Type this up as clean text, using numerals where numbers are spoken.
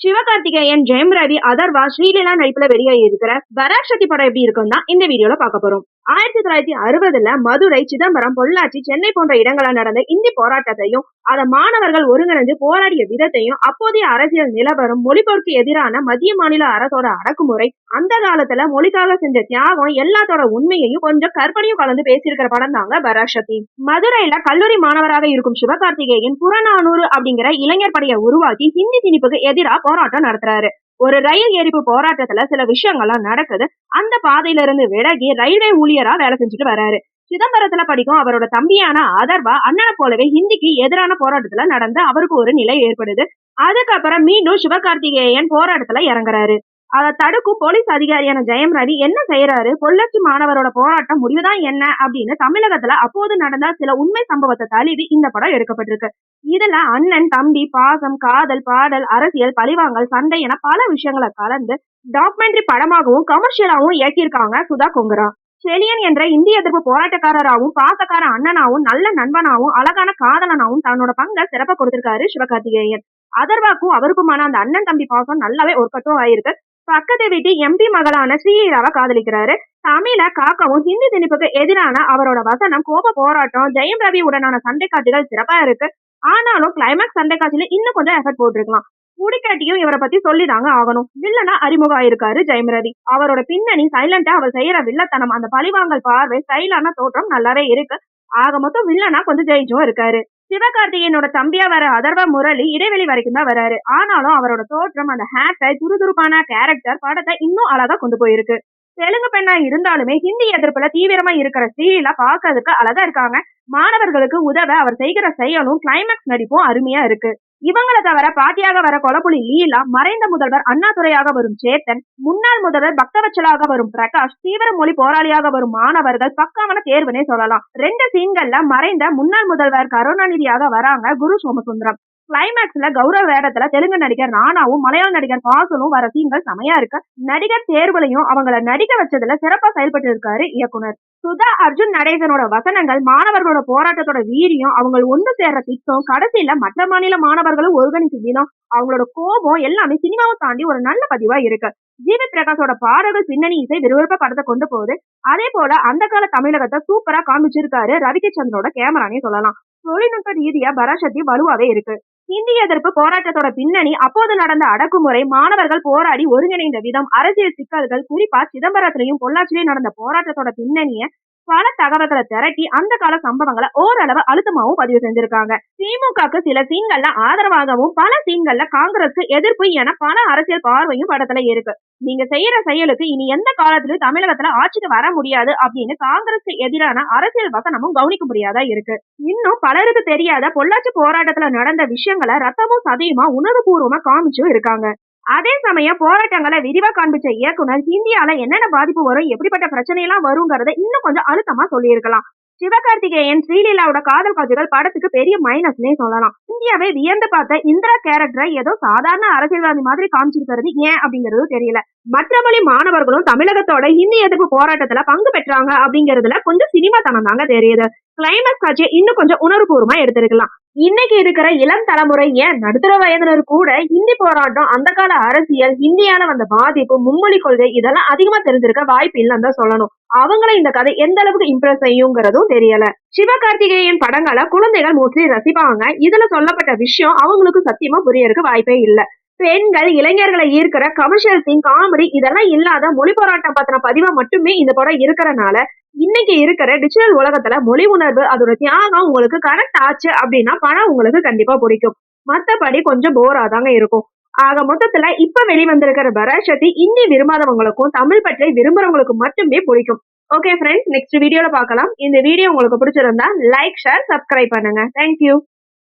சிவகார்த்திகேயன், ஜெயம் ரவி, அதர்வா, ஸ்ரீலீலா நடிப்புல வெளியாகி இருக்கிற பராசக்தி படம் எப்படி இருக்குன்னு தான் இந்த வீடியோல பார்க்க போறோம். 1960ல மதுரை, சிதம்பரம், பொள்ளாச்சி, சென்னை போன்ற இடங்கள்ல நடந்த இந்தி போராட்டத்தையும், அத மாணவர்கள் ஒருங்கிணைந்து போராடிய விதத்தையும், அப்போதைய அரசியல் நிலவரம், மொழிபோருக்கு எதிரான மத்திய மாநில அரசோட அடக்குமுறை, அந்த காலத்துல மொழிக்காக செஞ்ச தியாகம் எல்லாத்தோட உண்மையையும் கொஞ்சம் கற்பனையும் கலந்து பேசியிருக்கிற படம் தாங்க பராசக்தி. மதுரையில கல்லூரி மாணவராக இருக்கும் சிவகார்த்திகேயன் புறநானூறு அப்படிங்கிற இளைஞர் படையை உருவாக்கி ஹிந்தி திணிப்புக்கு எதிராக போராட்டம் நடத்துறாரு. ஒரு ரயில் எரிப்பு போராட்டத்துல சில விஷயங்கள்லாம் நடக்குது. அந்த பாதையில இருந்து விலகி ரயில்வே ஊழியரா வேலை செஞ்சுட்டு வராரு. சிதம்பரத்துல படிக்கும் அவரோட தம்பியான அதர்வா அண்ணனை போலவே ஹிந்திக்கு எதிரான போராட்டத்துல நடந்து அவருக்கு ஒரு நிலை ஏற்படுது. அதுக்கப்புறம் மீண்டும் சிவகார்த்திகேயன் போராட்டத்துல இறங்குறாரு. அதை தடுக்கும் போலீஸ் அதிகாரியான ஜெயம் ரவி என்ன செய்யறாரு, பொள்ளாச்சி மாணவரோட போராட்டம் முடிவுதான் என்ன அப்படின்னு தமிழகத்துல அப்போது நடந்த சில உண்மை சம்பவத்தை தழுவி இந்த படம் எடுக்கப்பட்டிருக்கு. இதுல அண்ணன் தம்பி பாசம், காதல், பாடல், அரசியல், பழிவாங்கல், சண்டை என பல விஷயங்களை கலந்து டாக்குமெண்ட்ரி படமாகவும் கமர்ஷியலாவும் இயக்கியிருக்காங்க சுதா கொங்கரா. செலியன் என்ற இந்திய எதிர்ப்பு போராட்டக்காரராகவும் பாசக்கார அண்ணனாவும் நல்ல நண்பனாவும் அழகான காதலனாவும் தன்னோட பங்கை சிறப்பா கொடுத்திருக்காரு சிவகார்த்திகேயன். அதர்வாக்கும் அவருக்குமான அந்த அண்ணன் தம்பி பாசம் நல்லாவே ஒர்க்கட்டும் ஆயிருக்கு. பக்கத்து வீட்டு எம்பி மகளான ஸ்ரீலீலாவை காதலிக்கிறாரு. தமிழ காக்கவும் ஹிந்தி திணிப்புக்கு எதிரான அவரோட வசனம், கோப போராட்டம், ஜெயம் ரவி உடனான சண்டை காட்சிகள் சிறப்பா இருக்கு. ஆனாலும் கிளைமேக்ஸ் சண்டை காட்சியில இன்னும் கொஞ்சம் எஃபர்ட் போட்டிருக்கலாம். குடிக்காட்டியும் இவரை பத்தி சொல்லிதாங்க ஆகணும். வில்லனா அறிமுகம் ஆயிருக்காரு ஜெயம் ரவி. அவரோட பின்னணி சைலண்டா அவர் செய்யற வில்லத்தனம், அந்த பழிவாங்கல் பார்வை, ஸ்டைலான தோற்றம் நல்லாவே இருக்கு. ஆக மொத்தம் வில்லனா கொஞ்சம் ஜெயிச்சும் இருக்காரு. சிவகார்த்திகேயனோட தம்பியா வர அதர்வா முரளி இடைவெளி வரைக்கும் தான் வராரு. ஆனாலும் அவரோட தோற்றம், அந்த ஹேர் ஸ்டைல், துருதுருப்பான கேரக்டர் படத்தை இன்னும் அழகா கொண்டு போயிருக்கு. தெலுங்கு பெண்ணா இருந்தாலுமே ஹிந்தி எதிர்ப்புல தீவிரமா இருக்கிற ஸ்ரீலீலா பார்க்கறதுக்கு அழகா இருக்காங்க. மாணவர்களுக்கு உதவ அவர் செய்கிற செயலும் கிளைமேக்ஸ் நடிப்பும் அருமையா இருக்கு. இவங்களை தவிர பாட்டியாக வர கொலப்புலி லீலா, மறைந்த முதல்வர் அண்ணாதுரையாக வரும் சேத்தன், முன்னாள் முதல்வர் பக்தவச்சலாக வரும் பிரகாஷ், தீவிர மொழி போராளியாக வரும் மாணவர்கள் பக்காவான தேர்வுனே சொல்லலாம். 2 சீன்கள்ல மறைந்த முன்னாள் முதல்வர் கருணாநிதியாக வராங்க குரு சோமசுந்தரம். கிளைமேக்ஸ்ல கௌரவ வேடத்துல தெலுங்கு நடிகர் ராணாவும் மலையாள நடிகர் பாசலும் வர சீன்கள் செமையா இருக்கு. நடிகர் தேர்வுலையும் அவங்கள நடிக்க வச்சதுல சிறப்பா செயல்பட்டு இருக்காரு இயக்குனர் சுதா. அர்ஜுன் நடேசனோட வசனங்கள், மாணவர்களோட போராட்டத்தோட வீரியம், அவங்க ஒன்று சேர்ற திட்டம், கடைசியில மற்ற மாநில மாணவர்களும் ஒருங்கிணைக்கும் விதம், அவங்களோட கோபம் எல்லாமே சினிமாவை தாண்டி ஒரு நல்ல பதிவா இருக்கு. ஜிவி பிரகாஷோட பாடல்கள், பின்னணி இசை விறுவிறுப்பா படத்தை கொண்டு போகுது. அதே போல அந்த கால தமிழகத்தை சூப்பரா காமிச்சிருக்காரு ரவிகிச்சந்திரோட கேமரானே சொல்லலாம். தொழில்நுட்ப ரீதியா பராசக்தி வலுவாவே இருக்கு. இந்தி எதிர்ப்பு போராட்டத்தோட பின்னணி, அப்போது நடந்த அடக்குமுறை, மாணவர்கள் போராடி ஒருங்கிணைந்த விதம், அரசியல் சிக்கல்கள், குறிப்பா சிதம்பரத்திலையும் பொள்ளாச்சிலையும் நடந்த போராட்டத்தோட பின்னணிய பல தகவல்களை திரட்டி அந்த கால சம்பவங்களை ஓரளவு அழுத்தமாவும் பதிவு செஞ்சிருக்காங்க. திமுகக்கு சில சீன்கள்ல ஆதரவாகவும் பல சீன்கள்ல காங்கிரஸ்க்கு எதிர்ப்பு என பல அரசியல் பார்வையும் படத்துல இருக்கு. நீங்க செய்யற செயலுக்கு இனி எந்த காலத்திலும் தமிழகத்துல ஆட்சிக்கு வர முடியாது அப்படின்னு காங்கிரஸ்க்கு எதிரான அரசியல் வசனமும் கவனிக்க முடியாதா இருக்கு. இன்னும் பலருக்கு தெரியாத பொள்ளாச்சி போராட்டத்துல நடந்த விஷயங்களை ரத்தமும் சதையுமா உணர்வுபூர்வமா காமிச்சும் இருக்காங்க. அதே சமயம் போராட்டங்களை விரிவா காண்பிச்ச இயக்குனர் இந்தியால என்னென்ன பாதிப்பு வரும், எப்படிப்பட்ட பிரச்சனை எல்லாம் வருங்கிறத இன்னும் கொஞ்சம் அழுத்தமா சொல்லியிருக்கலாம். சிவகார்த்திகேயன், ஸ்ரீலீலாவோட காதல் காட்சிகள் படத்துக்கு பெரிய மைனஸ்னே சொல்லலாம். இந்தியாவை வியந்து பார்த்த இந்திரா கேரக்டரை ஏதோ சாதாரண அரசியல்வாதி மாதிரி காமிச்சிருக்கிறது ஏன் அப்படிங்கிறது தெரியல. மற்ற மொழி மாணவர்களும் தமிழகத்தோட ஹிந்தி எதிர்ப்பு போராட்டத்துல பங்கு பெற்றாங்க அப்படிங்கறதுல கொஞ்சம் சினிமா தனம் தாங்க தெரியுது. கிளைமேக்ஸ் காட்சியை இன்னும் கொஞ்சம் உணர்வுபூர்வமா எடுத்திருக்கலாம். இன்னைக்கு இருக்கிற இளம் தலைமுறை, ஏன் நடுத்தர வயதினர் கூட ஹிந்தி போராட்டம், அந்த கால அரசியல், ஹிந்தியால வந்த பாதிப்பு, மும்மொழி கொள்கை இதெல்லாம் அதிகமா தெரிஞ்சிருக்க வாய்ப்பு இல்லைன்னு தான் சொல்லணும். அவங்கள இந்த கதை எந்த அளவுக்கு இம்ப்ரெஸ் செய்யுங்கிறதும் தெரியல. சிவகார்த்திகேயன் படங்களை குழந்தைகள் மோஸ்ட்லி ரசிப்பாங்க. இதுல சொல்லப்பட்ட விஷயம் அவங்களுக்கு சத்தியமா புரியறதுக்கு வாய்ப்பே இல்லை. பெண்கள், இளைஞர்களை ஈர்க்கிற கமர்ஷியல் சீன், காமெடி இதெல்லாம் இல்லாத மொழி போராட்டம் பத்தின பதிவா மட்டுமே இந்த படம் இருக்கிறனால இன்னைக்கு இருக்கிற டிஜிட்டல் உலகத்துல மொழி உணர்வு, அதோட தியாகம் உங்களுக்கு கனெக்ட் ஆச்சு அப்படின்னா படம் உங்களுக்கு கண்டிப்பா பிடிக்கும். மத்தபடி கொஞ்சம் போரா தாங்க இருக்கும். ஆக மொத்தத்துல இப்ப வெளிவந்திருக்கிற பராசக்தி இந்தி விரும்பாதவங்களுக்கும் தமிழ் பற்றி விரும்புறவங்களுக்கும் மட்டுமே பிடிக்கும். ஓகே ஃப்ரெண்ட்ஸ், நெக்ஸ்ட் வீடியோல பார்க்கலாம். இந்த வீடியோ உங்களுக்கு பிடிச்சிருந்தா லைக், ஷேர், சப்ஸ்கிரைப் பண்ணுங்க. தேங்க்யூ.